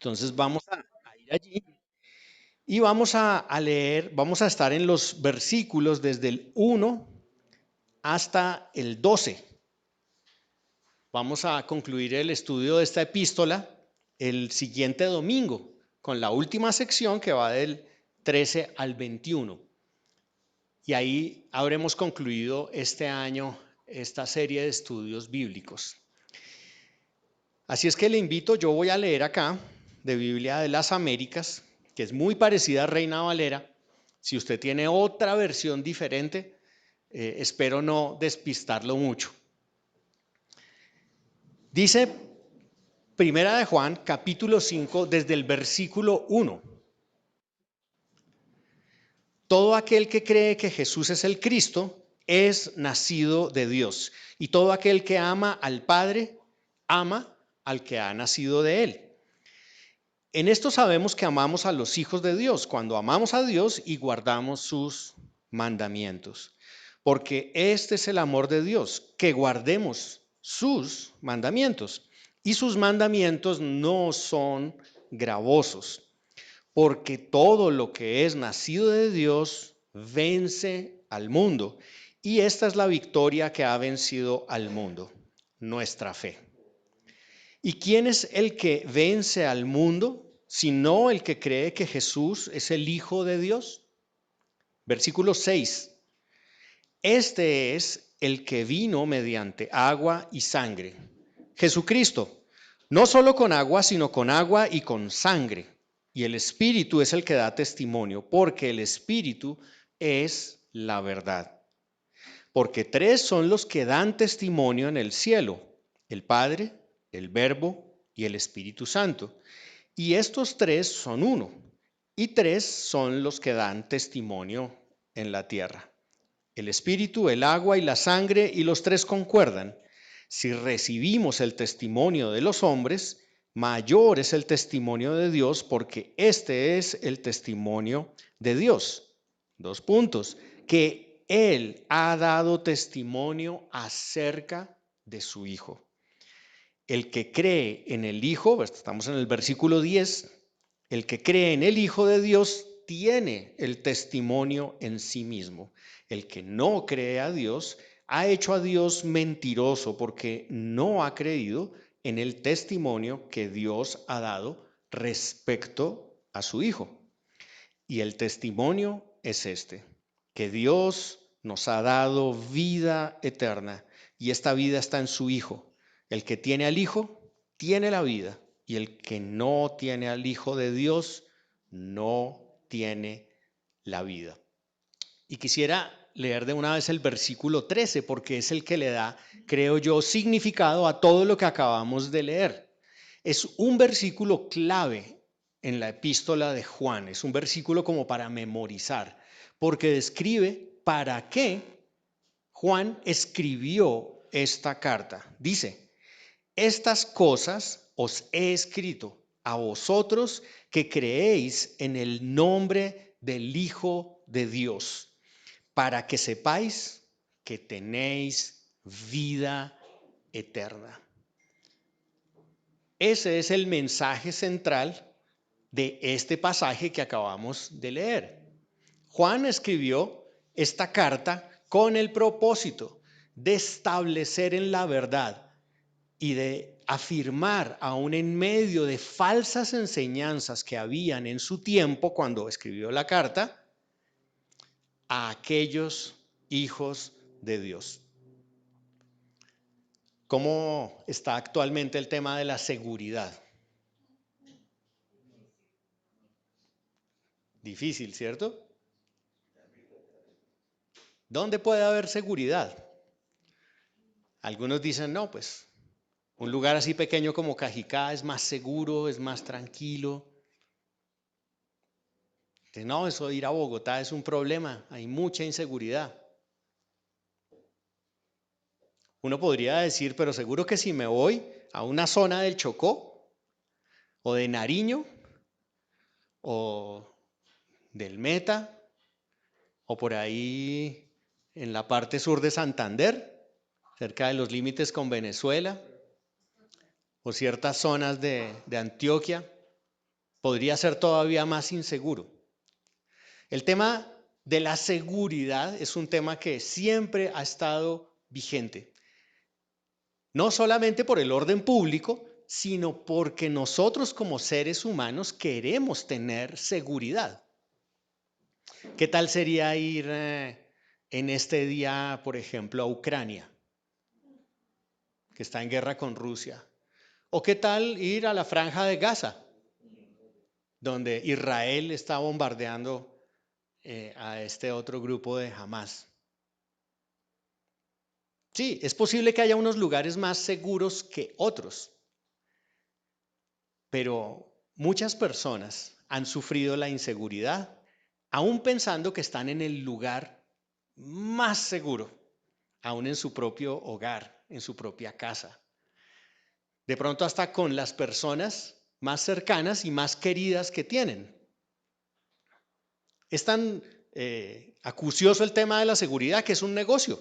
Entonces vamos a ir allí y vamos a leer, vamos a estar en los versículos desde el 1 hasta el 12. Vamos a concluir el estudio de esta epístola el siguiente domingo con la última sección que va del 13 al 21. Y ahí habremos concluido este año esta serie de estudios bíblicos. Así es que le invito, yo voy a leer acá de Biblia de las Américas, que es muy parecida a Reina Valera. Si usted tiene otra versión diferente, espero no despistarlo mucho. Dice Primera de Juan, capítulo 5, desde el versículo 1. Todo aquel que cree que Jesús es el Cristo es nacido de Dios. Y todo aquel que ama al Padre, ama al que ha nacido de él. En esto sabemos que amamos a los hijos de Dios, cuando amamos a Dios y guardamos sus mandamientos. Porque este es el amor de Dios, que guardemos sus mandamientos. Y sus mandamientos no son gravosos, porque todo lo que es nacido de Dios vence al mundo. Y esta es la victoria que ha vencido al mundo, nuestra fe. ¿Y quién es el que vence al mundo, sino el que cree que Jesús es el Hijo de Dios? Versículo 6. Este es el que vino mediante agua y sangre, Jesucristo, no solo con agua, sino con agua y con sangre. Y el Espíritu es el que da testimonio, porque el Espíritu es la verdad. Porque tres son los que dan testimonio en el cielo: el Padre, el Verbo y el Espíritu Santo. Y estos tres son uno, y tres son los que dan testimonio en la tierra: el Espíritu, el agua y la sangre, y los tres concuerdan. Si recibimos el testimonio de los hombres, mayor es el testimonio de Dios, porque este es el testimonio de Dios. 2 puntos. Que Él ha dado testimonio acerca de su Hijo. El que cree en el Hijo, estamos en el versículo 10, el que cree en el Hijo de Dios tiene el testimonio en sí mismo. El que no cree a Dios ha hecho a Dios mentiroso, porque no ha creído en el testimonio que Dios ha dado respecto a su Hijo. Y el testimonio es este: que Dios nos ha dado vida eterna, y esta vida está en su Hijo. El que tiene al Hijo tiene la vida, y el que no tiene al Hijo de Dios no tiene la vida. Y quisiera leer de una vez el versículo 13, porque es el que le da, creo yo, significado a todo lo que acabamos de leer. Es un versículo clave en la epístola de Juan, es un versículo como para memorizar, porque describe para qué Juan escribió esta carta. Dice: estas cosas os he escrito a vosotros que creéis en el nombre del Hijo de Dios, para que sepáis que tenéis vida eterna. Ese es el mensaje central de este pasaje que acabamos de leer. Juan escribió esta carta con el propósito de establecer en la verdad y de afirmar, aún en medio de falsas enseñanzas que habían en su tiempo cuando escribió la carta, a aquellos hijos de Dios. ¿Cómo está actualmente el tema de la seguridad? Difícil, ¿cierto? ¿Dónde puede haber seguridad? Algunos dicen, no, pues un lugar así pequeño como Cajicá es más seguro, es más tranquilo. Dicen, no, eso de ir a Bogotá es un problema, hay mucha inseguridad. Uno podría decir, pero seguro que si me voy a una zona del Chocó o de Nariño o del Meta o por ahí en la parte sur de Santander, cerca de los límites con Venezuela, o ciertas zonas de Antioquia, podría ser todavía más inseguro. El tema de la seguridad es un tema que siempre ha estado vigente, no solamente por el orden público, sino porque nosotros como seres humanos queremos tener seguridad. ¿Qué tal sería ir en este día, por ejemplo, a Ucrania, que está en guerra con Rusia? ¿O qué tal ir a la Franja de Gaza, donde Israel está bombardeando a este otro grupo de Hamas? Sí, es posible que haya unos lugares más seguros que otros, pero muchas personas han sufrido la inseguridad, aún pensando que están en el lugar más seguro, aún en su propio hogar, en su propia casa. De pronto hasta con las personas más cercanas y más queridas que tienen. Es tan acucioso el tema de la seguridad que es un negocio.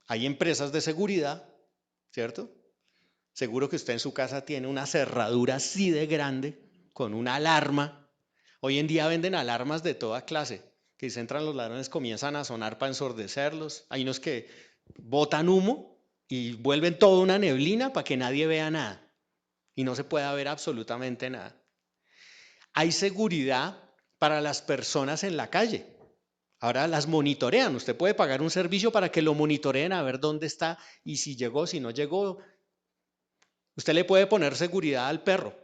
Hay empresas de seguridad, ¿cierto? Seguro que usted en su casa tiene una cerradura así de grande, con una alarma. Hoy en día venden alarmas de toda clase, que si entran los ladrones comienzan a sonar para ensordecerlos. Hay unos que botan humo y vuelven toda una neblina para que nadie vea nada y no se pueda ver absolutamente nada. Hay seguridad para las personas en la calle. Ahora las monitorean. Usted puede pagar un servicio para que lo monitoreen a ver dónde está y si llegó, si no llegó. Usted le puede poner seguridad al perro.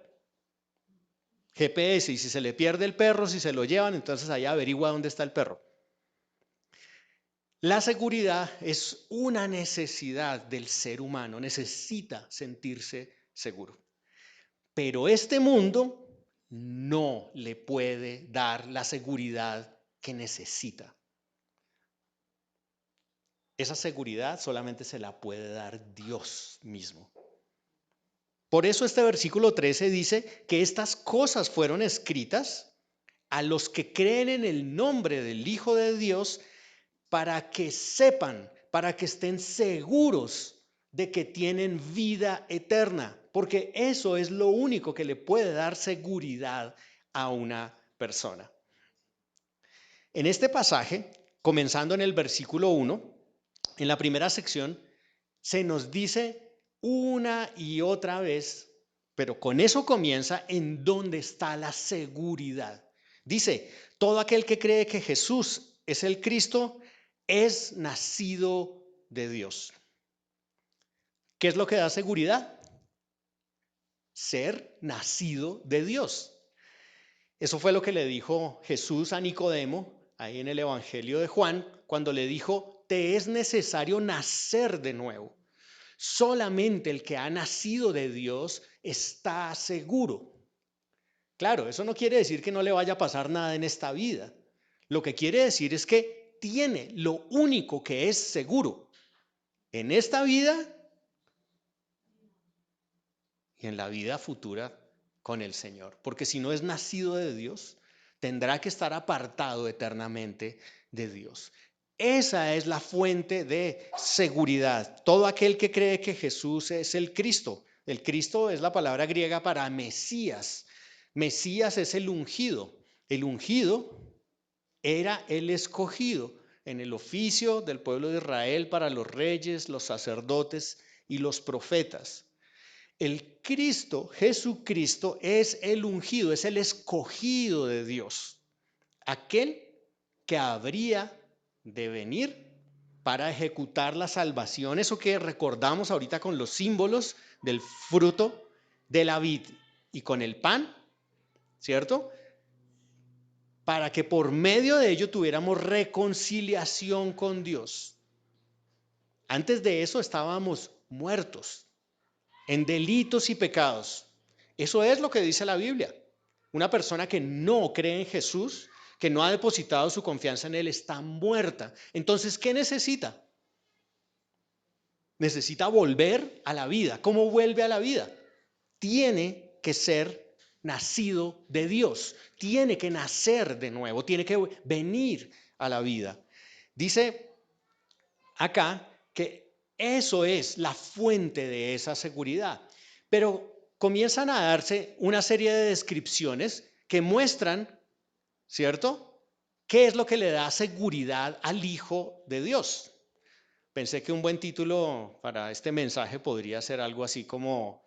GPS, y si se le pierde el perro, si se lo llevan, entonces ahí averigua dónde está el perro. La seguridad es una necesidad del ser humano, necesita sentirse seguro. Pero este mundo no le puede dar la seguridad que necesita. Esa seguridad solamente se la puede dar Dios mismo. Por eso este versículo 13 dice que estas cosas fueron escritas a los que creen en el nombre del Hijo de Dios para que sepan, para que estén seguros de que tienen vida eterna, porque eso es lo único que le puede dar seguridad a una persona. En este pasaje, comenzando en el versículo 1, en la primera sección, se nos dice una y otra vez, pero con eso comienza en dónde está la seguridad. Dice, todo aquel que cree que Jesús es el Cristo es nacido de Dios. ¿Qué es lo que da seguridad? Ser nacido de Dios. Eso fue lo que le dijo Jesús a Nicodemo, ahí en el Evangelio de Juan, cuando le dijo, te es necesario nacer de nuevo. Solamente el que ha nacido de Dios está seguro. Claro, eso no quiere decir que no le vaya a pasar nada en esta vida. Lo que quiere decir es que tiene lo único que es seguro en esta vida y en la vida futura con el Señor. Porque si no es nacido de Dios, tendrá que estar apartado eternamente de Dios. Esa es la fuente de seguridad. Todo aquel que cree que Jesús es el Cristo. El Cristo es la palabra griega para Mesías. Mesías es el ungido. El ungido era el escogido en el oficio del pueblo de Israel para los reyes, los sacerdotes y los profetas. El Cristo, Jesucristo, es el ungido, es el escogido de Dios. Aquel que habría de venir para ejecutar la salvación, eso que recordamos ahorita con los símbolos del fruto de la vid y con el pan, ¿cierto? Para que por medio de ello tuviéramos reconciliación con Dios. Antes de eso estábamos muertos en delitos y pecados. Eso es lo que dice la Biblia. Una persona que no cree en Jesús, que no ha depositado su confianza en Él, está muerta. Entonces, ¿qué necesita? Necesita volver a la vida. ¿Cómo vuelve a la vida? Tiene que ser nacido de Dios. Tiene que nacer de nuevo. Tiene que venir a la vida. Dice acá que eso es la fuente de esa seguridad. Pero comienzan a darse una serie de descripciones que muestran, ¿cierto?, qué es lo que le da seguridad al Hijo de Dios. Pensé que un buen título para este mensaje podría ser algo así como,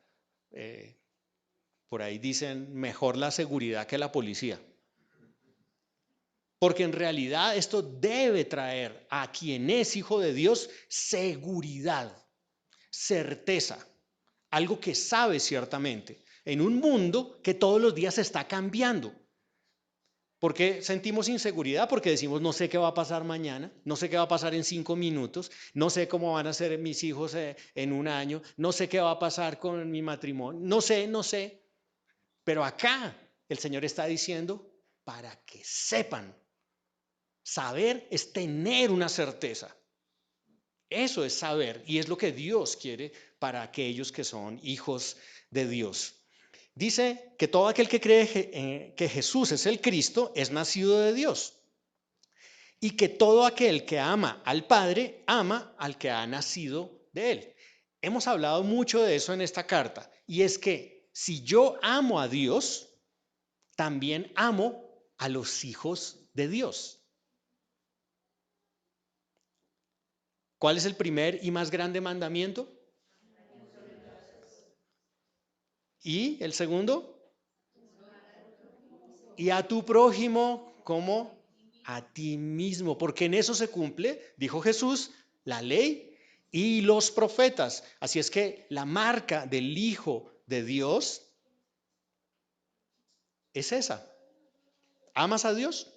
por ahí dicen, mejor la seguridad que la policía. Porque en realidad esto debe traer a quien es hijo de Dios seguridad, certeza, algo que sabe ciertamente, en un mundo que todos los días está cambiando. ¿Por qué sentimos inseguridad? Porque decimos, no sé qué va a pasar mañana, no sé qué va a pasar en 5 minutos, no sé cómo van a ser mis hijos en un año, no sé qué va a pasar con mi matrimonio, no sé. Pero acá el Señor está diciendo, para que sepan, saber es tener una certeza. Eso es saber y es lo que Dios quiere para aquellos que son hijos de Dios. Dice que todo aquel que cree que Jesús es el Cristo es nacido de Dios y que todo aquel que ama al Padre ama al que ha nacido de Él. Hemos hablado mucho de eso en esta carta y es que si yo amo a Dios, también amo a los hijos de Dios. ¿Cuál es el primer y más grande mandamiento? ¿Y el segundo? Y a tu prójimo como a ti mismo, porque en eso se cumple, dijo Jesús, la ley y los profetas. Así es que la marca del Hijo de Dios es esa. ¿Amas a Dios?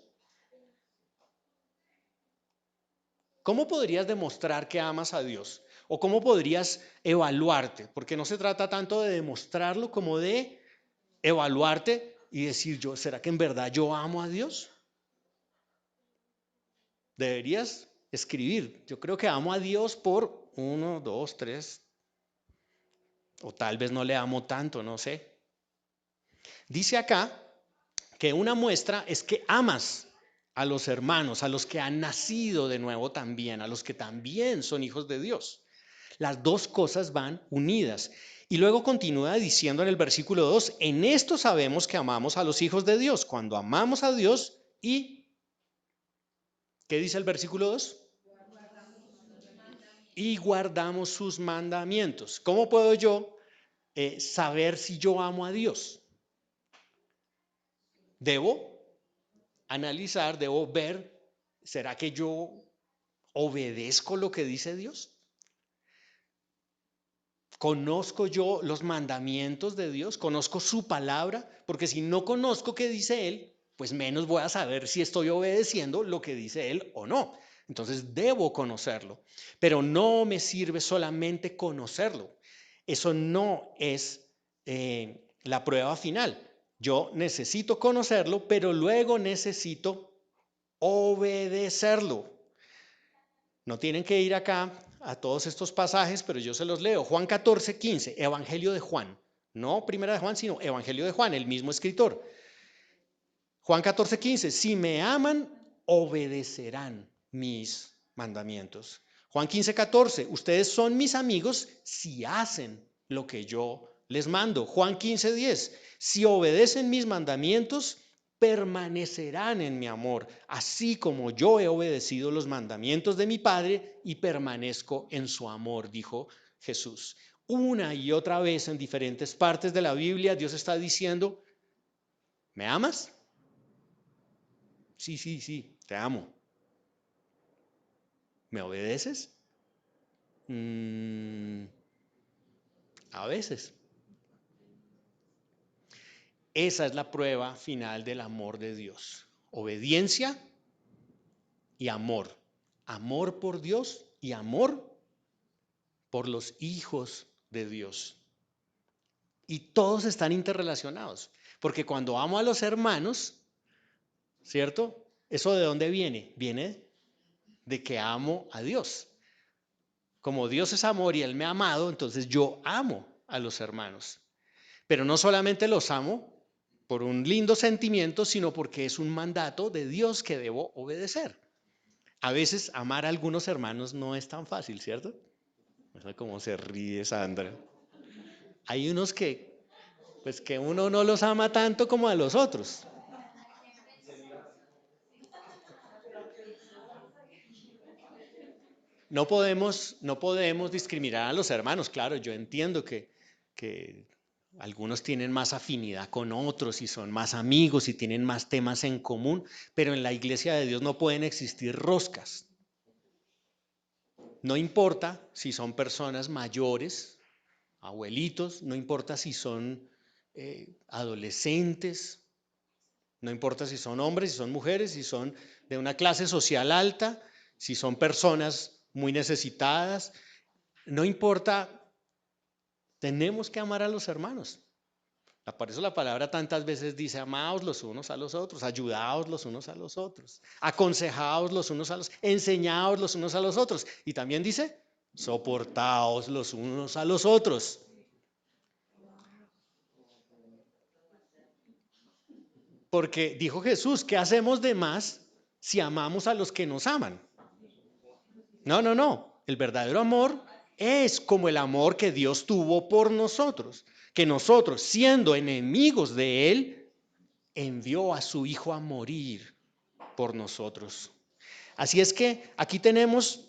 ¿Cómo podrías demostrar que amas a Dios? ¿O cómo podrías evaluarte? Porque no se trata tanto de demostrarlo como de evaluarte y decir yo, ¿será que en verdad yo amo a Dios? Deberías escribir. Yo creo que amo a Dios por 1, 2, 3, o tal vez no le amo tanto, no sé. Dice acá que una muestra es que amas a los hermanos, a los que han nacido de nuevo también, a los que también son hijos de Dios. Las dos cosas van unidas. Y luego continúa diciendo en el versículo 2, en esto sabemos que amamos a los hijos de Dios, cuando amamos a Dios y, ¿qué dice el versículo 2? Y guardamos sus mandamientos. ¿Cómo puedo yo saber si yo amo a Dios? Debo analizar, debo ver, ¿será que yo obedezco lo que dice Dios? ¿Conozco yo los mandamientos de Dios? ¿Conozco su palabra? Porque si no conozco qué dice Él, pues menos voy a saber si estoy obedeciendo lo que dice Él o no. Entonces debo conocerlo. Pero no me sirve solamente conocerlo. Eso no es la prueba final. Yo necesito conocerlo, pero luego necesito obedecerlo. No tienen que ir acá a todos estos pasajes, pero yo se los leo. Juan 14, 15, Evangelio de Juan. No Primera de Juan, sino Evangelio de Juan, el mismo escritor. Juan 14, 15, si me aman, obedecerán mis mandamientos. Juan 15, 14, ustedes son mis amigos si hacen lo que yo les mando. Juan 15, 10, si obedecen mis mandamientos, permanecerán en mi amor, así como yo he obedecido los mandamientos de mi Padre y permanezco en su amor, dijo Jesús. Una y otra vez en diferentes partes de la Biblia, Dios está diciendo, ¿me amas? Sí, te amo. ¿Me obedeces? A veces. Esa es la prueba final del amor de Dios. Obediencia y amor. Amor por Dios y amor por los hijos de Dios. Y todos están interrelacionados. Porque cuando amo a los hermanos, ¿cierto? ¿Eso de dónde viene? Viene de que amo a Dios. Como Dios es amor y Él me ha amado, entonces yo amo a los hermanos. Pero no solamente los amo por un lindo sentimiento, sino porque es un mandato de Dios que debo obedecer. A veces amar a algunos hermanos no es tan fácil, ¿cierto? No sé cómo se ríe Sandra. Hay unos que Pues que uno no los ama tanto como a los otros. No podemos discriminar a los hermanos. Claro, yo entiendo que algunos tienen más afinidad con otros y son más amigos y tienen más temas en común, pero en la iglesia de Dios no pueden existir roscas. No importa si son personas mayores, abuelitos, no importa si son adolescentes, no importa si son hombres, si son mujeres, si son de una clase social alta, si son personas muy necesitadas, no importa, tenemos que amar a los hermanos. Por eso la palabra tantas veces dice, amaos los unos a los otros, ayudaos los unos a los otros, aconsejaos los unos a los, enseñaos los unos a los otros. Y también dice, soportaos los unos a los otros. Porque dijo Jesús, ¿qué hacemos de más si amamos a los que nos aman? No, no, no. El verdadero amor es como el amor que Dios tuvo por nosotros, que nosotros, siendo enemigos de Él, envió a su Hijo a morir por nosotros. Así es que aquí tenemos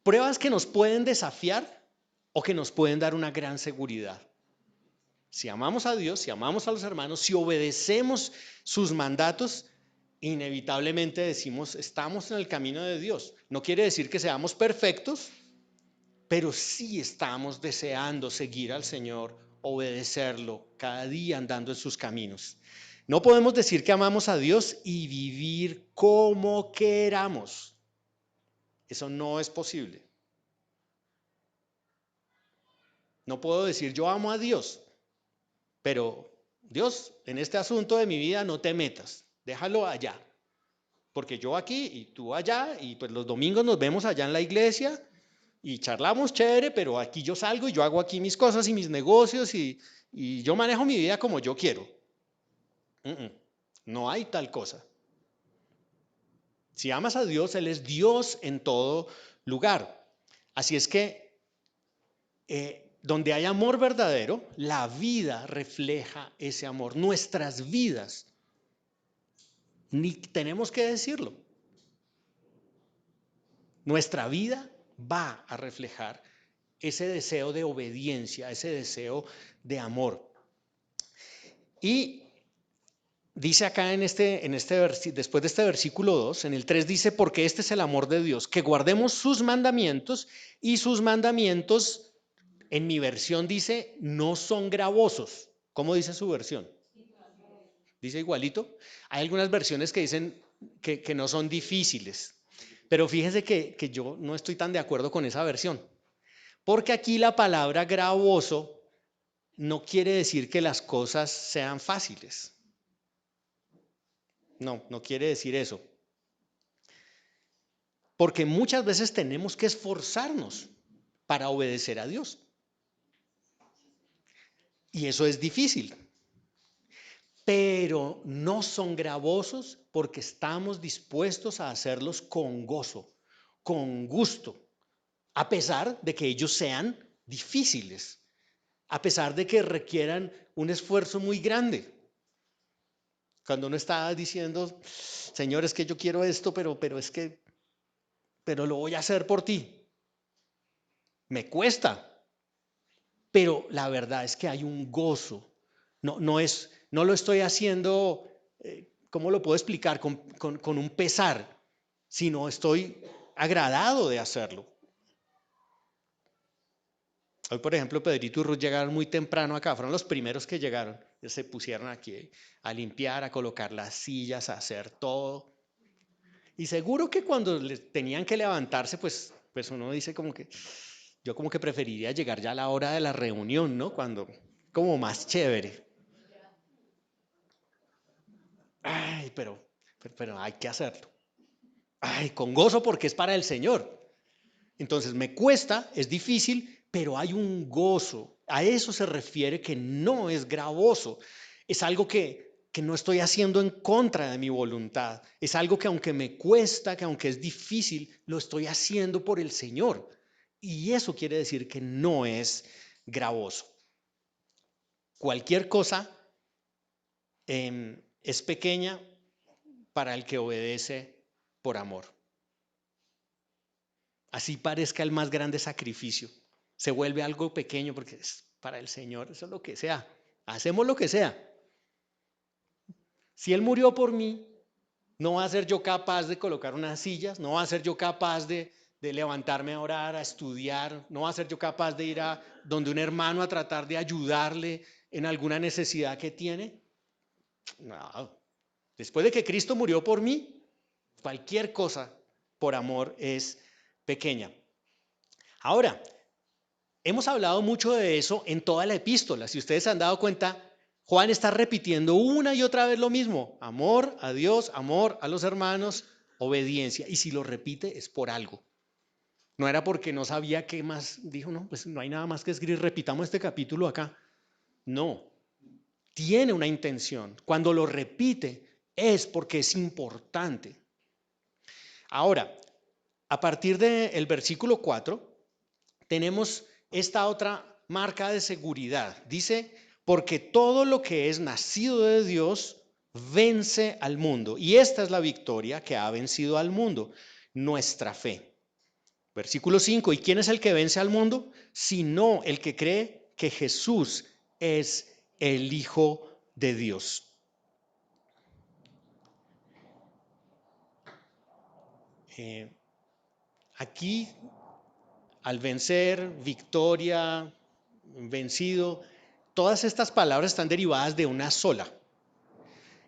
pruebas que nos pueden desafiar o que nos pueden dar una gran seguridad. Si amamos a Dios, si amamos a los hermanos, si obedecemos sus mandatos, inevitablemente decimos, estamos en el camino de Dios. No quiere decir que seamos perfectos, pero sí estamos deseando seguir al Señor, obedecerlo cada día andando en sus caminos. No podemos decir que amamos a Dios y vivir como queramos. Eso no es posible. No puedo decir yo amo a Dios, pero Dios, en este asunto de mi vida no te metas, déjalo allá. Porque yo aquí y tú allá, y pues los domingos nos vemos allá en la iglesia y charlamos chévere, pero aquí yo salgo y yo hago aquí mis cosas y mis negocios y yo manejo mi vida como yo quiero. No hay tal cosa. Si amas a Dios, Él es Dios en todo lugar. Así es que donde hay amor verdadero, la vida refleja ese amor. Nuestras vidas, ni tenemos que decirlo, nuestra vida va a reflejar ese deseo de obediencia, ese deseo de amor. Y dice acá después de este versículo 2, en el 3 dice, porque este es el amor de Dios, que guardemos sus mandamientos y sus mandamientos, en mi versión dice, no son gravosos. ¿Cómo dice su versión? Dice igualito. Hay algunas versiones que dicen que no son difíciles, pero fíjese que yo no estoy tan de acuerdo con esa versión, porque aquí la palabra gravoso no quiere decir que las cosas sean fáciles. No, no quiere decir eso. Porque muchas veces tenemos que esforzarnos para obedecer a Dios. Y eso es difícil. Pero no son gravosos porque estamos dispuestos a hacerlos con gozo, con gusto, a pesar de que ellos sean difíciles, a pesar de que requieran un esfuerzo muy grande. Cuando uno está diciendo, Señor, es que yo quiero esto, pero lo voy a hacer por ti. Me cuesta, pero la verdad es que hay un gozo. No lo estoy haciendo, ¿cómo lo puedo explicar? Con un pesar, sino estoy agradado de hacerlo. Hoy, por ejemplo, Pedrito y Ruth llegaron muy temprano acá, fueron los primeros que llegaron. Se pusieron aquí a limpiar, a colocar las sillas, a hacer todo. Y seguro que cuando les tenían que levantarse, pues uno dice yo como que preferiría llegar ya a la hora de la reunión, ¿no? Como más chévere. Ay, pero hay que hacerlo. Ay, con gozo porque es para el Señor. Entonces me cuesta, es difícil, pero hay un gozo. A eso se refiere que no es gravoso. Es algo que no estoy haciendo en contra de mi voluntad. Es algo que aunque me cuesta, que aunque es difícil, lo estoy haciendo por el Señor. Y eso quiere decir que no es gravoso. Cualquier cosa es pequeña para el que obedece por amor. Así parezca el más grande sacrificio, se vuelve algo pequeño porque es para el Señor, eso es lo que sea. Hacemos lo que sea. Si Él murió por mí, no va a ser yo capaz de colocar unas sillas, no va a ser yo capaz de levantarme a orar, a estudiar, no va a ser yo capaz de ir a donde un hermano a tratar de ayudarle en alguna necesidad que tiene. No. Después de que Cristo murió por mí, cualquier cosa por amor es pequeña. Ahora, hemos hablado mucho de eso en toda la epístola. Si ustedes se han dado cuenta, Juan está repitiendo una y otra vez lo mismo. Amor a Dios, amor a los hermanos, obediencia. Y si lo repite es por algo. No era porque no sabía qué más. Dijo, no, pues no hay nada más que escribir. Repitamos este capítulo acá. No. Tiene una intención. Cuando lo repite es porque es importante. Ahora, a partir del versículo 4, tenemos esta otra marca de seguridad. Dice, porque todo lo que es nacido de Dios vence al mundo. Y esta es la victoria que ha vencido al mundo, nuestra fe. Versículo 5, ¿y quién es el que vence al mundo? Sino el que cree que Jesús es el Hijo de Dios. Aquí, al vencer, victoria, vencido, todas estas palabras están derivadas de una sola.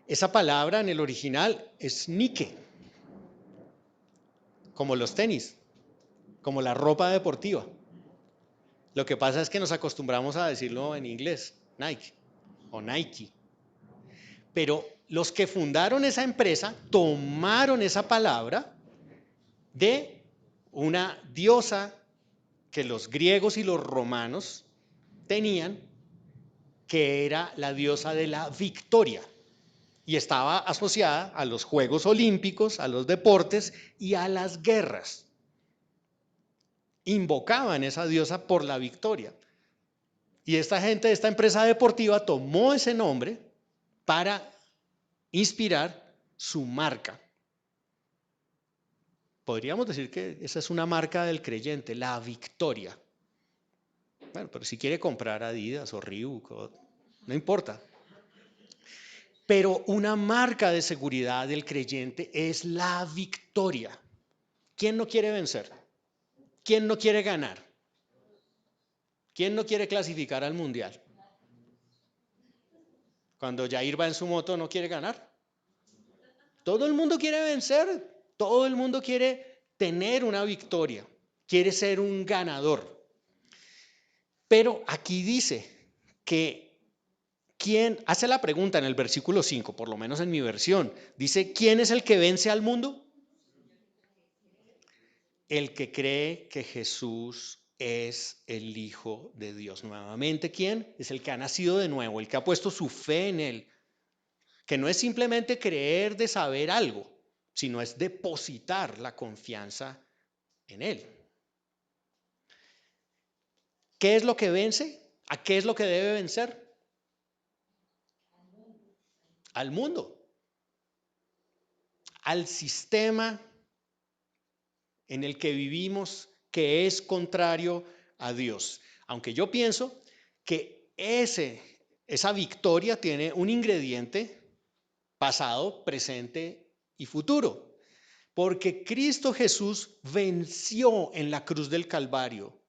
Esa palabra en el original es Nike, como los tenis, como la ropa deportiva. Lo que pasa es que nos acostumbramos a decirlo en inglés, Nike o Nike. Pero los que fundaron esa empresa tomaron esa palabra de una diosa que los griegos y los romanos tenían, que era la diosa de la victoria. Y estaba asociada a los Juegos Olímpicos, a los deportes y a las guerras. Invocaban esa diosa por la victoria. Y esta gente de esta empresa deportiva tomó ese nombre para inspirar su marca. Podríamos decir que esa es una marca del creyente, la victoria. Bueno, pero si quiere comprar Adidas o Reebok, no importa. Pero una marca de seguridad del creyente es la victoria. ¿Quién no quiere vencer? ¿Quién no quiere ganar? ¿Quién no quiere clasificar al mundial? Cuando Jair va en su moto, ¿no quiere ganar? Todo el mundo quiere vencer, todo el mundo quiere tener una victoria, quiere ser un ganador. Pero aquí dice que ¿quién? Hace la pregunta en el versículo 5, por lo menos en mi versión. Dice, ¿quién es el que vence al mundo? El que cree que Jesús es el Hijo de Dios. Nuevamente, ¿quién? Es el que ha nacido de nuevo, el que ha puesto su fe en Él. Que no es simplemente creer de saber algo, sino es depositar la confianza en Él. ¿Qué es lo que vence? ¿A qué es lo que debe vencer? Al mundo, al sistema en el que vivimos que es contrario a Dios. Aunque yo pienso que esa victoria tiene un ingrediente pasado, presente y futuro. Porque Cristo Jesús venció en la cruz del Calvario.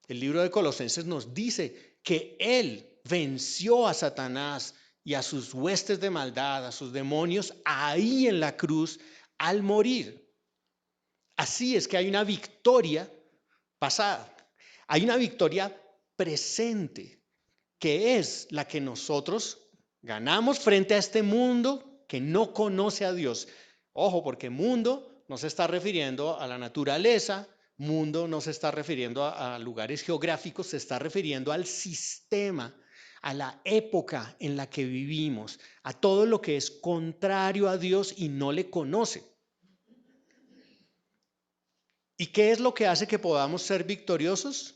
El libro de Colosenses nos dice que Él venció a Satanás y a sus huestes de maldad, a sus demonios, ahí en la cruz al morir. Así es que hay una victoria pasada, hay una victoria presente, que es la que nosotros ganamos frente a este mundo que no conoce a Dios. Ojo, porque mundo no se está refiriendo a la naturaleza, mundo no se está refiriendo a lugares geográficos, se está refiriendo al sistema, a la época en la que vivimos, a todo lo que es contrario a Dios y no le conoce. ¿Y qué es lo que hace que podamos ser victoriosos?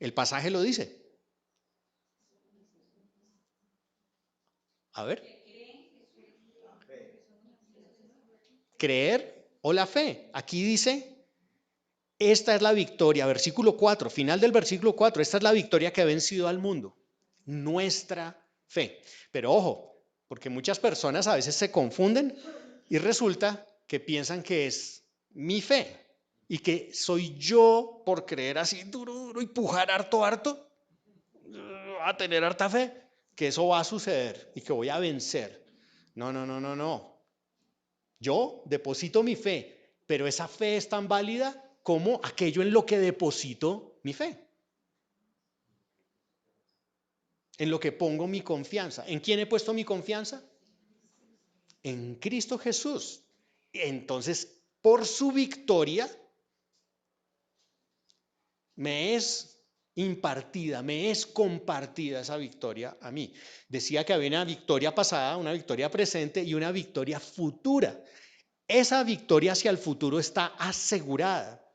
El pasaje lo dice. A ver. Creer o la fe. Aquí dice, esta es la victoria, versículo 4, final del versículo 4, esta es la victoria que ha vencido al mundo, nuestra fe. Pero ojo, porque muchas personas a veces se confunden y resulta que piensan que es mi fe y que soy yo por creer así duro, duro y pujar harto, harto, a tener harta fe, que eso va a suceder y que voy a vencer. No, no, no, no, no. Yo deposito mi fe, pero esa fe es tan válida como aquello en lo que deposito mi fe, en lo que pongo mi confianza. ¿En quién he puesto mi confianza? En Cristo Jesús. Entonces, por su victoria, me es impartida, me es compartida esa victoria a mí. Decía que había una victoria pasada, una victoria presente y una victoria futura. Esa victoria hacia el futuro está asegurada.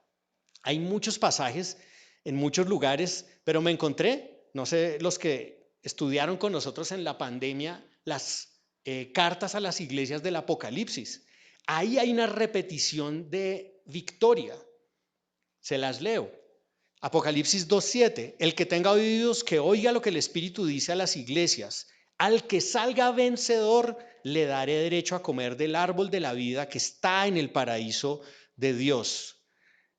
Hay muchos pasajes en muchos lugares, pero me encontré, no sé, los que estudiaron con nosotros en la pandemia, las cartas a las iglesias del Apocalipsis. Ahí hay una repetición de victoria. Se las leo. Apocalipsis 2:7. El que tenga oídos, que oiga lo que el Espíritu dice a las iglesias. Al que salga vencedor, le daré derecho a comer del árbol de la vida que está en el paraíso de Dios.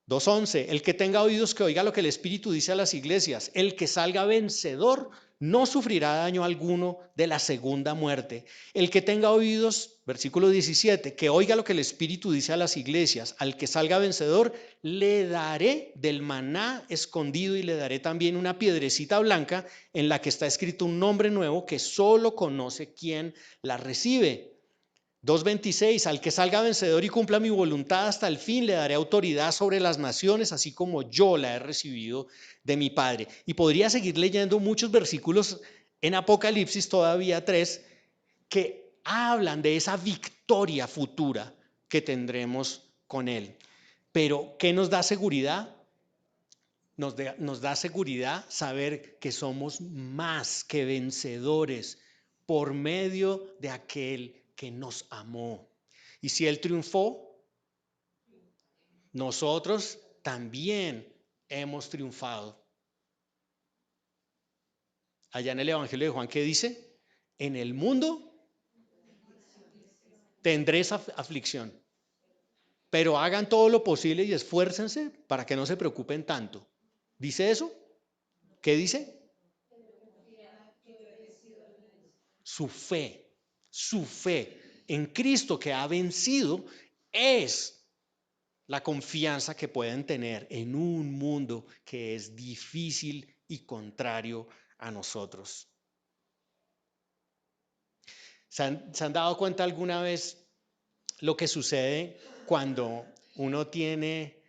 2:11. El que tenga oídos, que oiga lo que el Espíritu dice a las iglesias. El que salga vencedor no sufrirá daño alguno de la segunda muerte. El que tenga oídos, versículo 17, que oiga lo que el Espíritu dice a las iglesias. Al que salga vencedor, le daré del maná escondido y le daré también una piedrecita blanca en la que está escrito un nombre nuevo que solo conoce quien la recibe. 2:26, al que salga vencedor y cumpla mi voluntad hasta el fin, le daré autoridad sobre las naciones, así como yo la he recibido de mi Padre. Y podría seguir leyendo muchos versículos en Apocalipsis, todavía 3, que hablan de esa victoria futura que tendremos con Él. Pero, ¿qué nos da seguridad? Nos da seguridad saber que somos más que vencedores por medio de aquel que nos amó. Y si Él triunfó, nosotros también hemos triunfado. Allá en el Evangelio de Juan, ¿qué dice? En el mundo tendréis aflicción, pero hagan todo lo posible y esfuércense para que no se preocupen tanto. ¿Dice eso? ¿Qué dice? Su fe en Cristo que ha vencido es la confianza que pueden tener en un mundo que es difícil y contrario a nosotros. ¿Se han dado cuenta alguna vez lo que sucede cuando uno tiene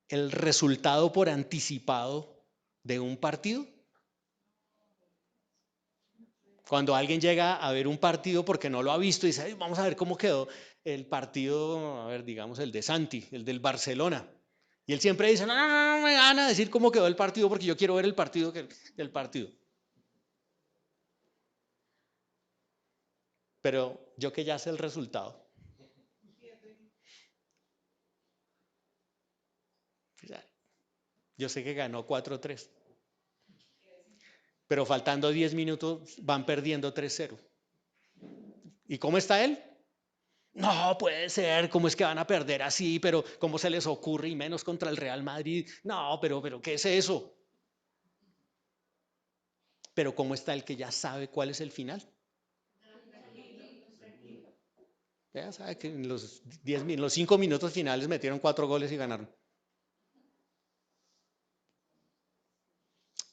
el resultado por anticipado de un partido? Cuando alguien llega a ver un partido porque no lo ha visto y dice, vamos a ver cómo quedó el partido, a ver, digamos el de Santi, el del Barcelona. Y él siempre dice, no, no, no, no me van a decir cómo quedó el partido porque yo quiero ver el partido del partido. Pero yo que ya sé el resultado. Yo sé que ganó 4-3. Pero faltando 10 minutos van perdiendo 3-0. ¿Y cómo está él? No puede ser, ¿cómo es que van a perder así? Pero ¿cómo se les ocurre? Y menos contra el Real Madrid. No, pero ¿qué es eso? Pero ¿cómo está el que ya sabe cuál es el final? Ya sabe que en los 5 minutos finales metieron 4 goles y ganaron.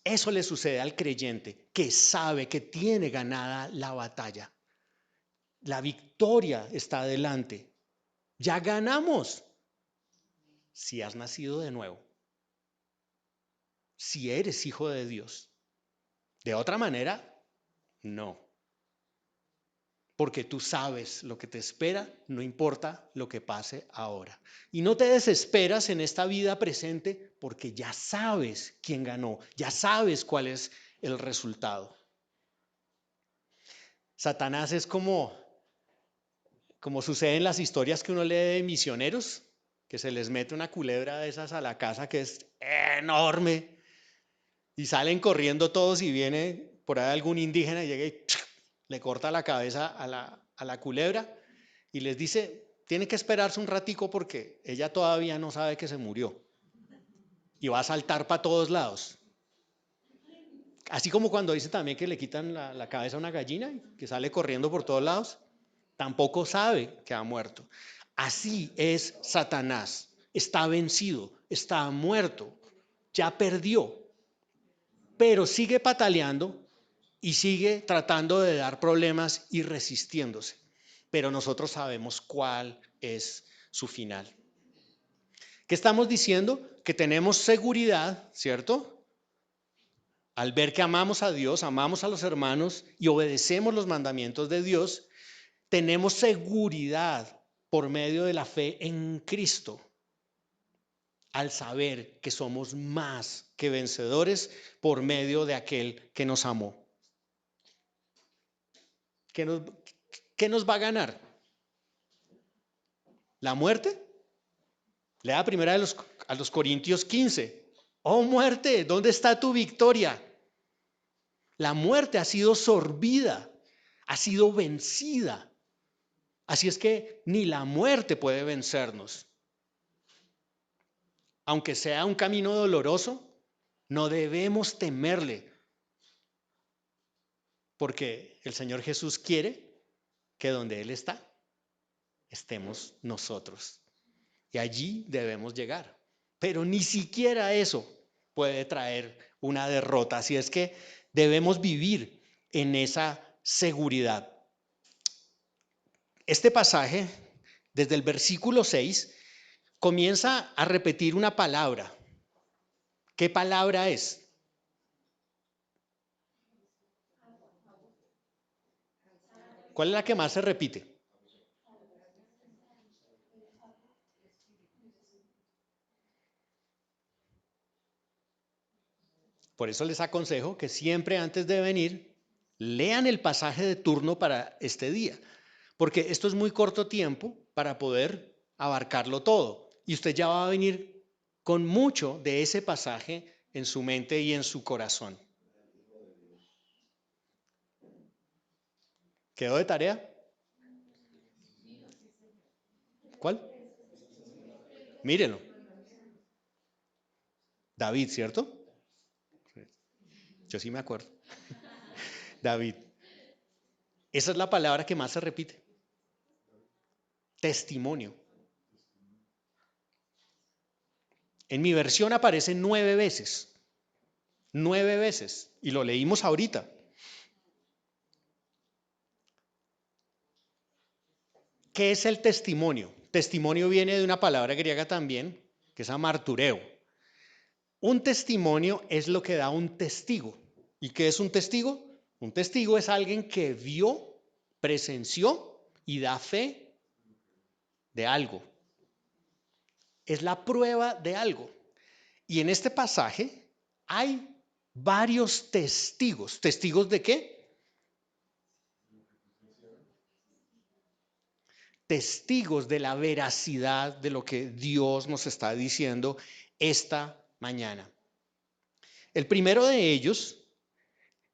Eso le sucede al creyente que sabe que tiene ganada la batalla. La victoria está adelante. Ya ganamos. Si has nacido de nuevo. Si eres hijo de Dios. De otra manera, no. Porque tú sabes lo que te espera, no importa lo que pase ahora. Y no te desesperas en esta vida presente porque ya sabes quién ganó, ya sabes cuál es el resultado. Satanás es como sucede en las historias que uno lee de misioneros, que se les mete una culebra de esas a la casa que es enorme y salen corriendo todos y viene por ahí algún indígena y llega y le corta la cabeza a la culebra y les dice, tiene que esperarse un ratico porque ella todavía no sabe que se murió y va a saltar para todos lados. Así como cuando dice también que le quitan la cabeza a una gallina y que sale corriendo por todos lados, tampoco sabe que ha muerto. Así es Satanás. Está vencido, está muerto, ya perdió, pero sigue pataleando y sigue tratando de dar problemas y resistiéndose. Pero nosotros sabemos cuál es su final. ¿Qué estamos diciendo? Que tenemos seguridad, ¿cierto? Al ver que amamos a Dios, amamos a los hermanos y obedecemos los mandamientos de Dios, tenemos seguridad por medio de la fe en Cristo, al saber que somos más que vencedores por medio de aquel que nos amó. ¿Qué nos va a ganar? ¿La muerte? Lea primera a los Corintios 15. Oh muerte, ¿dónde está tu victoria? La muerte ha sido sorbida, ha sido vencida. Así es que ni la muerte puede vencernos. Aunque sea un camino doloroso, no debemos temerle, porque el Señor Jesús quiere que donde Él está, estemos nosotros. Y allí debemos llegar. Pero ni siquiera eso puede traer una derrota. Así es que debemos vivir en esa seguridad. Este pasaje, desde el versículo 6, comienza a repetir una palabra. ¿Qué palabra es? ¿Cuál es la que más se repite? Por eso les aconsejo que siempre antes de venir lean el pasaje de turno para este día, porque esto es muy corto tiempo para poder abarcarlo todo. Y usted ya va a venir con mucho de ese pasaje en su mente y en su corazón. ¿Quedó de tarea? ¿Cuál? Mírenlo. David, ¿cierto? Yo sí me acuerdo. David. Esa es la palabra que más se repite. Testimonio. En mi versión aparece 9 veces. 9 veces. Y lo leímos ahorita. ¿Qué es el testimonio? Testimonio viene de una palabra griega también, que es amartureo. Un testimonio es lo que da un testigo. ¿Y qué es un testigo? Un testigo es alguien que vio, presenció y da fe de algo. Es la prueba de algo. Y en este pasaje hay varios testigos. ¿Testigos de qué? Testigos de la veracidad de lo que Dios nos está diciendo esta mañana. El primero de ellos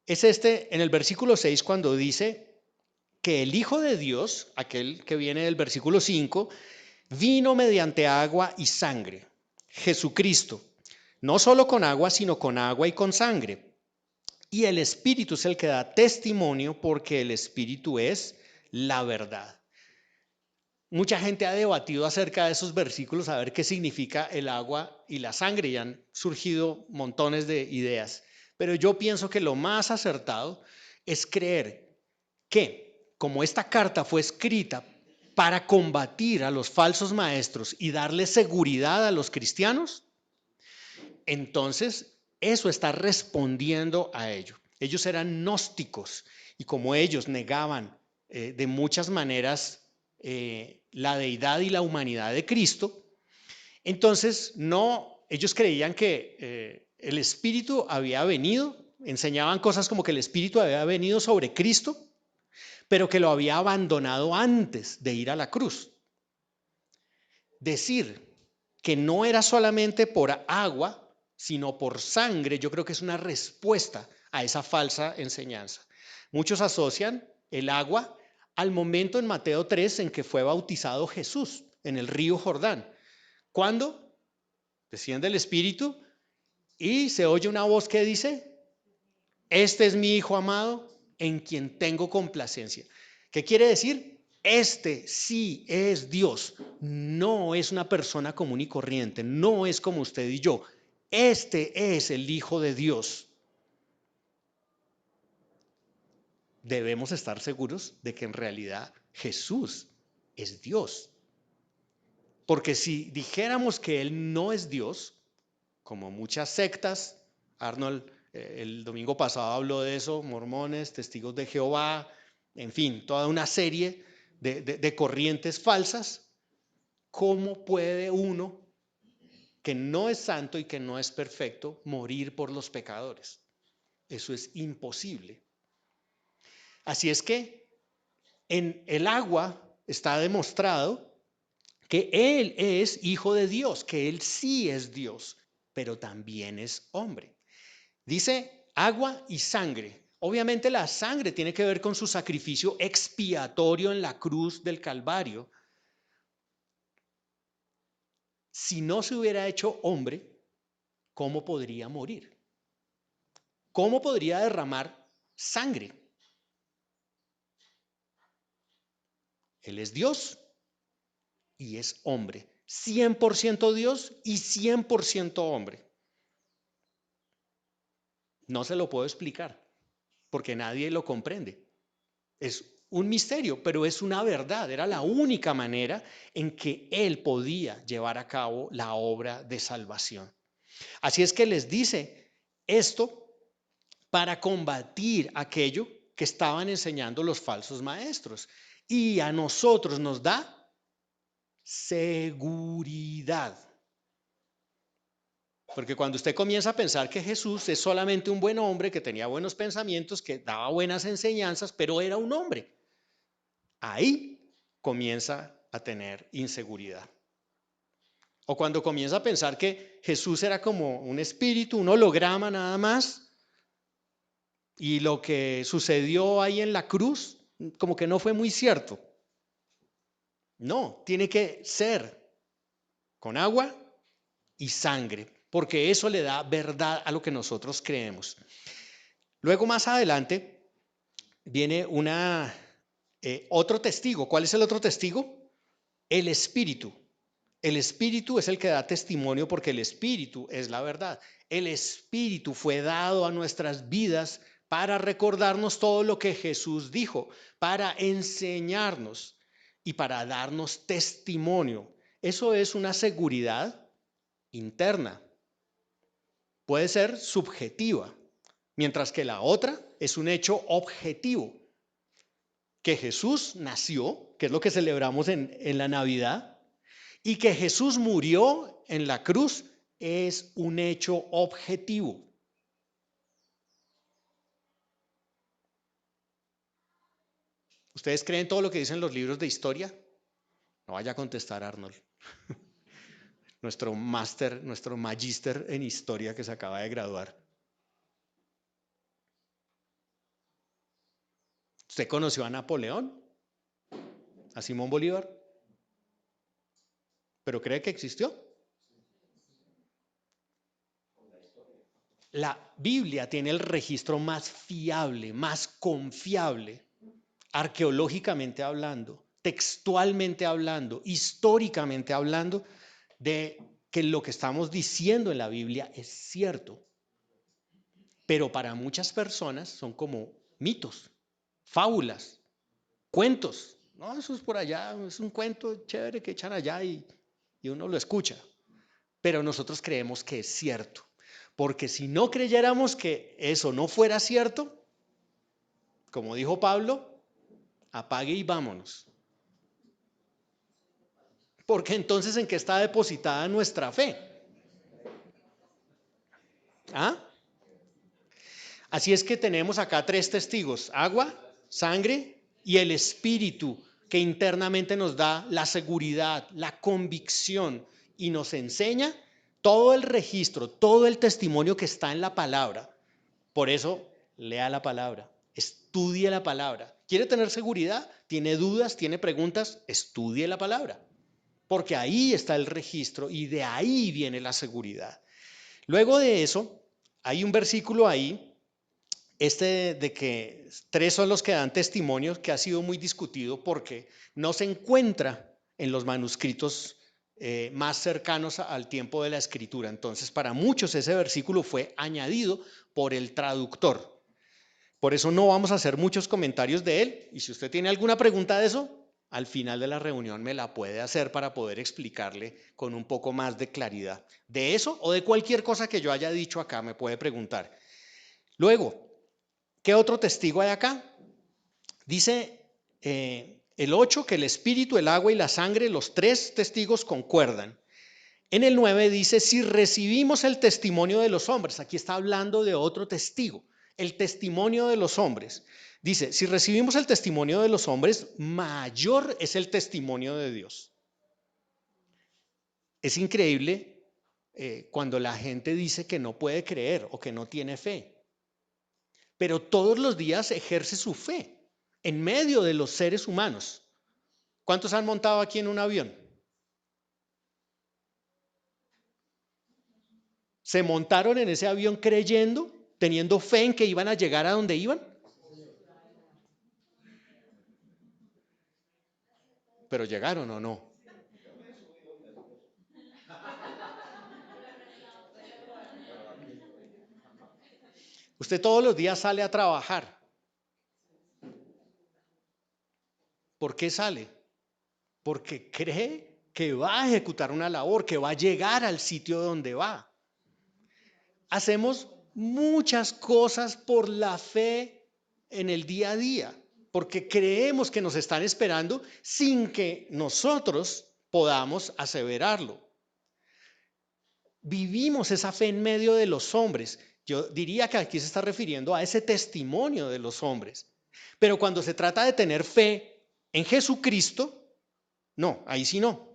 es en el versículo 6, cuando dice que el Hijo de Dios, aquel que viene del versículo 5, vino mediante agua y sangre, Jesucristo, no solo con agua, sino con agua y con sangre. Y el Espíritu es el que da testimonio, porque el Espíritu es la verdad. Mucha gente ha debatido acerca de esos versículos, a ver qué significa el agua y la sangre, y han surgido montones de ideas. Pero yo pienso que lo más acertado es creer que, como esta carta fue escrita para combatir a los falsos maestros y darle seguridad a los cristianos, entonces eso está respondiendo a ello. Ellos eran gnósticos y como ellos negaban de muchas maneras la deidad y la humanidad de Cristo, entonces ellos creían que el Espíritu había venido, enseñaban cosas como que el Espíritu había venido sobre Cristo, pero que lo había abandonado antes de ir a la cruz. Decir que no era solamente por agua, sino por sangre, yo creo que es una respuesta a esa falsa enseñanza. Muchos asocian el agua al momento en Mateo 3 en que fue bautizado Jesús en el río Jordán. ¿Cuándo? Desciende el Espíritu y se oye una voz que dice: este es mi Hijo amado en quien tengo complacencia. ¿Qué quiere decir? Este sí es Dios, no es una persona común y corriente, no es como usted y yo. Este es el Hijo de Dios. Debemos estar seguros de que en realidad Jesús es Dios. Porque si dijéramos que Él no es Dios, como muchas sectas, Arnold el domingo pasado habló de eso, mormones, testigos de Jehová, en fin, toda una serie de corrientes falsas, ¿cómo puede uno que no es santo y que no es perfecto morir por los pecadores? Eso es imposible. Así es que en el agua está demostrado que Él es hijo de Dios, que Él sí es Dios, pero también es hombre. Dice agua y sangre. Obviamente la sangre tiene que ver con su sacrificio expiatorio en la cruz del Calvario. Si no se hubiera hecho hombre, ¿cómo podría morir? ¿Cómo podría derramar sangre? Él es Dios y es hombre. 100% Dios y 100% hombre. No se lo puedo explicar porque nadie lo comprende. Es un misterio, pero es una verdad. Era la única manera en que Él podía llevar a cabo la obra de salvación. Así es que les dice esto para combatir aquello que estaban enseñando los falsos maestros. Y a nosotros nos da seguridad. Porque cuando usted comienza a pensar que Jesús es solamente un buen hombre, que tenía buenos pensamientos, que daba buenas enseñanzas, pero era un hombre, ahí comienza a tener inseguridad. O cuando comienza a pensar que Jesús era como un espíritu, un holograma nada más, y lo que sucedió ahí en la cruz, como que no fue muy cierto. No, tiene que ser con agua y sangre, porque eso le da verdad a lo que nosotros creemos. Luego más adelante viene otro testigo. ¿Cuál es el otro testigo? El Espíritu. El Espíritu es el que da testimonio porque el Espíritu es la verdad. El Espíritu fue dado a nuestras vidas para recordarnos todo lo que Jesús dijo, para enseñarnos y para darnos testimonio. Eso es una seguridad interna. Puede ser subjetiva, mientras que la otra es un hecho objetivo. Que Jesús nació, que es lo que celebramos en la Navidad, y que Jesús murió en la cruz es un hecho objetivo. ¿Ustedes creen todo lo que dicen los libros de historia? No vaya a contestar, Arnold. Nuestro máster, nuestro magíster en historia que se acaba de graduar. ¿Usted conoció a Napoleón? ¿A Simón Bolívar? ¿Pero cree que existió? La Biblia tiene el registro más fiable, más confiable, arqueológicamente hablando, textualmente hablando, históricamente hablando, de que lo que estamos diciendo en la Biblia es cierto. Pero para muchas personas son como mitos, fábulas, cuentos. No, eso es por allá, es un cuento chévere que echan allá y uno lo escucha. Pero nosotros creemos que es cierto. Porque si no creyéramos que eso no fuera cierto, como dijo Pablo, apague y vámonos. Porque entonces, ¿en qué está depositada nuestra fe? ¿Ah? Así es que tenemos acá tres testigos: agua, sangre y el Espíritu que internamente nos da la seguridad, la convicción y nos enseña todo el registro, todo el testimonio que está en la palabra. Por eso, lea la palabra, estudie la palabra. ¿Quiere tener seguridad? ¿Tiene dudas? ¿Tiene preguntas? Estudie la palabra, porque ahí está el registro y de ahí viene la seguridad. Luego de eso, hay un versículo ahí, de que 3 son los que dan testimonios, que ha sido muy discutido porque no se encuentra en los manuscritos más cercanos al tiempo de la escritura. Entonces, para muchos ese versículo fue añadido por el traductor. Por eso no vamos a hacer muchos comentarios de él. Y si usted tiene alguna pregunta de eso, al final de la reunión me la puede hacer para poder explicarle con un poco más de claridad. De eso o de cualquier cosa que yo haya dicho acá me puede preguntar. Luego, ¿qué otro testigo hay acá? Dice el 8 que el espíritu, el agua y la sangre, los 3 testigos concuerdan. En el 9 dice, si recibimos el testimonio de los hombres, aquí está hablando de otro testigo, el testimonio de los hombres. Dice, si recibimos el testimonio de los hombres, mayor es el testimonio de Dios. Es increíble cuando la gente dice que no puede creer o que no tiene fe, pero todos los días ejerce su fe en medio de los seres humanos. ¿Cuántos han montado aquí en un avión? ¿Se montaron en ese avión creyendo, teniendo fe en que iban a llegar a donde iban? Pero llegaron o no. Usted todos los días sale a trabajar. ¿Por qué sale? Porque cree que va a ejecutar una labor, que va a llegar al sitio donde va. Hacemos muchas cosas por la fe en el día a día, porque creemos que nos están esperando sin que nosotros podamos aseverarlo. Vivimos esa fe en medio de los hombres. Yo diría que aquí se está refiriendo a ese testimonio de los hombres. Pero cuando se trata de tener fe en Jesucristo, no, ahí sí no.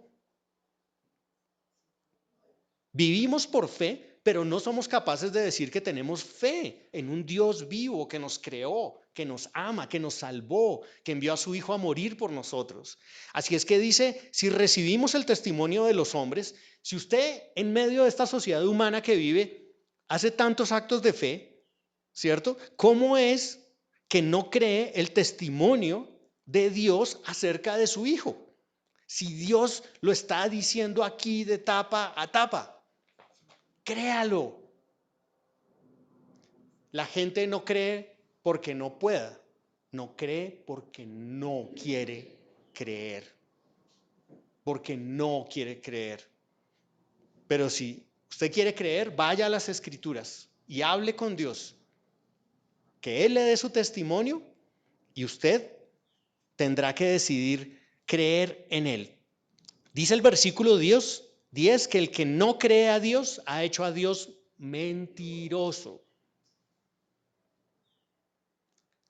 Vivimos por fe, pero no somos capaces de decir que tenemos fe en un Dios vivo que nos creó, que nos ama, que nos salvó, que envió a su Hijo a morir por nosotros. Así es que dice, si recibimos el testimonio de los hombres, si usted en medio de esta sociedad humana que vive hace tantos actos de fe, ¿cierto? ¿Cómo es que no cree el testimonio de Dios acerca de su Hijo? Si Dios lo está diciendo aquí de tapa a tapa. Créalo. La gente no cree porque no pueda, no cree porque no quiere creer, porque no quiere creer. Pero si usted quiere creer, vaya a las Escrituras y hable con Dios, que Él le dé su testimonio y usted tendrá que decidir creer en Él. Dice el versículo 10 que el que no cree a Dios ha hecho a Dios mentiroso.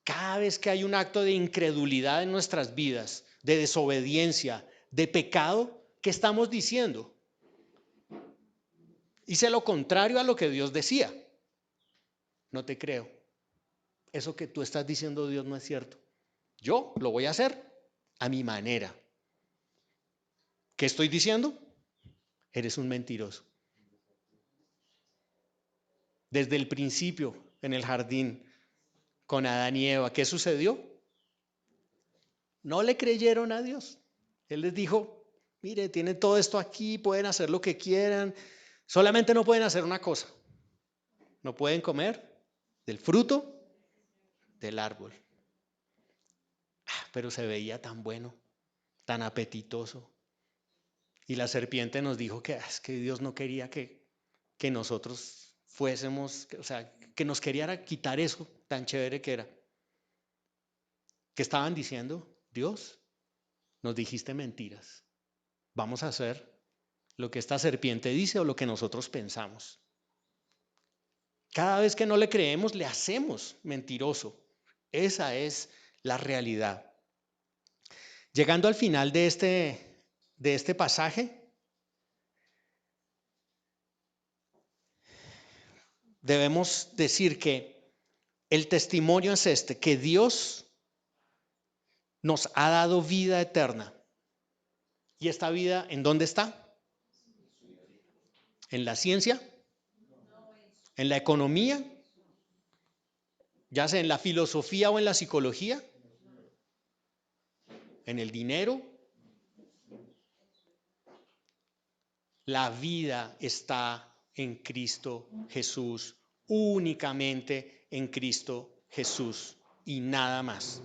Cada vez que hay un acto de incredulidad en nuestras vidas, de desobediencia, de pecado, ¿qué estamos diciendo? Hice lo contrario a lo que Dios decía. No te creo. Eso que tú estás diciendo, Dios, no es cierto. Yo lo voy a hacer a mi manera. ¿Qué estoy diciendo? Eres un mentiroso. Desde el principio, en el jardín, con Adán y Eva, ¿qué sucedió? No le creyeron a Dios. Él les dijo, mire, tienen todo esto aquí, pueden hacer lo que quieran, solamente no pueden hacer una cosa. No pueden comer del fruto del árbol. Pero se veía tan bueno, tan apetitoso. Y la serpiente nos dijo que es que Dios no quería que nosotros fuésemos, o sea, que nos quería quitar eso tan chévere que era. ¿Qué estaban diciendo? Dios, nos dijiste mentiras. Vamos a hacer lo que esta serpiente dice o lo que nosotros pensamos. Cada vez que no le creemos, le hacemos mentiroso. Esa es la realidad. Llegando al final de este pasaje, debemos decir que el testimonio es este, que Dios nos ha dado vida eterna. ¿Y esta vida en dónde está? ¿En la ciencia? ¿En la economía? ¿Ya sea en la filosofía o en la psicología? ¿En el dinero? La vida está en Cristo Jesús, únicamente en Cristo Jesús y nada más.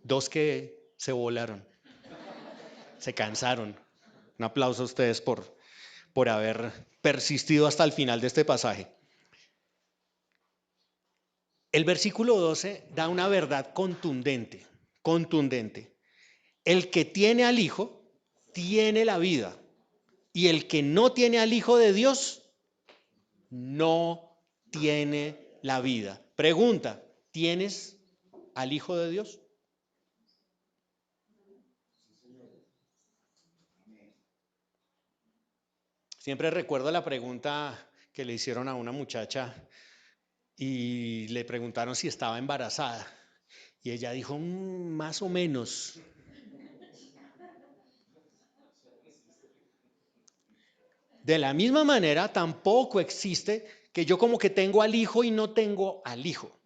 Dos que se volaron, se cansaron. Un aplauso a ustedes por haber persistido hasta el final de este pasaje. El versículo 12 da una verdad contundente, contundente. El que tiene al Hijo tiene la vida, y el que no tiene al Hijo de Dios no tiene la vida. Pregunta, ¿tienes al Hijo de Dios? Siempre recuerdo la pregunta que le hicieron a una muchacha y le preguntaron si estaba embarazada. Y ella dijo, más o menos. De la misma manera, tampoco existe que yo como que tengo al Hijo y no tengo al Hijo.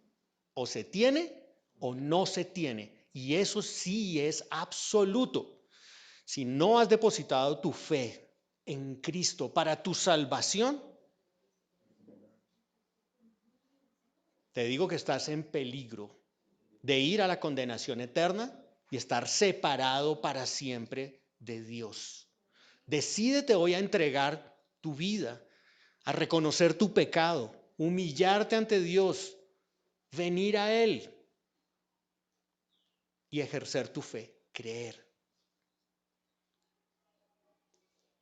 O se tiene o no se tiene. Y eso sí es absoluto. Si no has depositado tu fe en Cristo para tu salvación, te digo que estás en peligro de ir a la condenación eterna y estar separado para siempre de Dios. Decídete hoy a entregar tu vida, a reconocer tu pecado, humillarte ante Dios, venir a Él y ejercer tu fe, creer.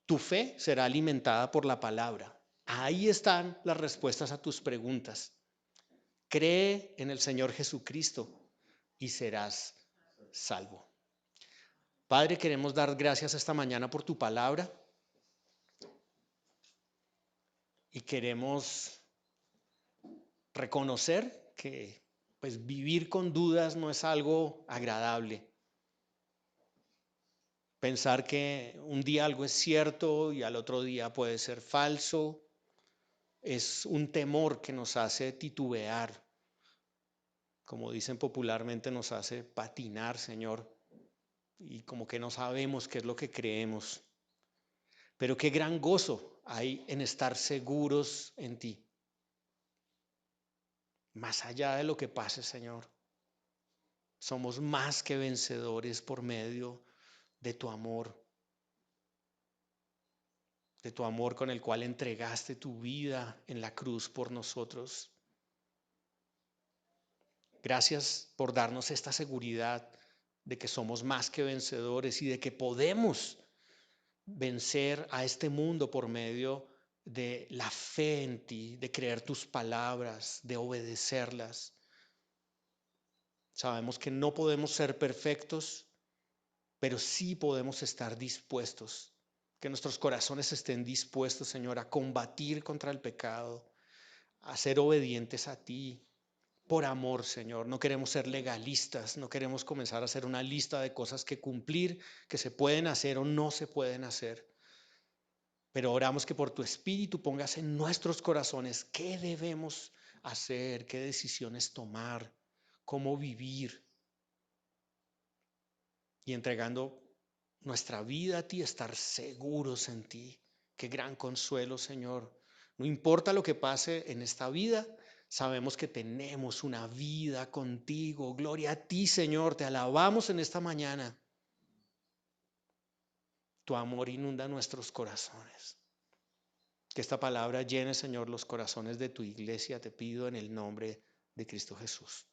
Tu fe será alimentada por la palabra. Ahí están las respuestas a tus preguntas. Cree en el Señor Jesucristo y serás salvo. Padre, queremos dar gracias esta mañana por tu palabra y queremos reconocer que pues vivir con dudas no es algo agradable. Pensar que un día algo es cierto y al otro día puede ser falso es un temor que nos hace titubear. Como dicen popularmente, nos hace patinar, Señor, y como que no sabemos qué es lo que creemos. Pero qué gran gozo hay en estar seguros en ti. Más allá de lo que pase, Señor, somos más que vencedores por medio de tu amor con el cual entregaste tu vida en la cruz por nosotros. Gracias por darnos esta seguridad de que somos más que vencedores y de que podemos vencer a este mundo por medio de la fe en ti, de creer tus palabras, de obedecerlas. Sabemos que no podemos ser perfectos, pero sí podemos estar dispuestos, que nuestros corazones estén dispuestos, Señor, a combatir contra el pecado, a ser obedientes a ti, por amor, Señor. No queremos ser legalistas, no queremos comenzar a hacer una lista de cosas que cumplir, que se pueden hacer o no se pueden hacer. Pero oramos que por tu Espíritu pongas en nuestros corazones qué debemos hacer, qué decisiones tomar, cómo vivir. Y entregando nuestra vida a ti, estar seguros en ti. Qué gran consuelo, Señor. No importa lo que pase en esta vida, sabemos que tenemos una vida contigo. Gloria a ti, Señor. Te alabamos en esta mañana. Tu amor inunda nuestros corazones. Que esta palabra llene, Señor, los corazones de tu iglesia. Te pido en el nombre de Cristo Jesús.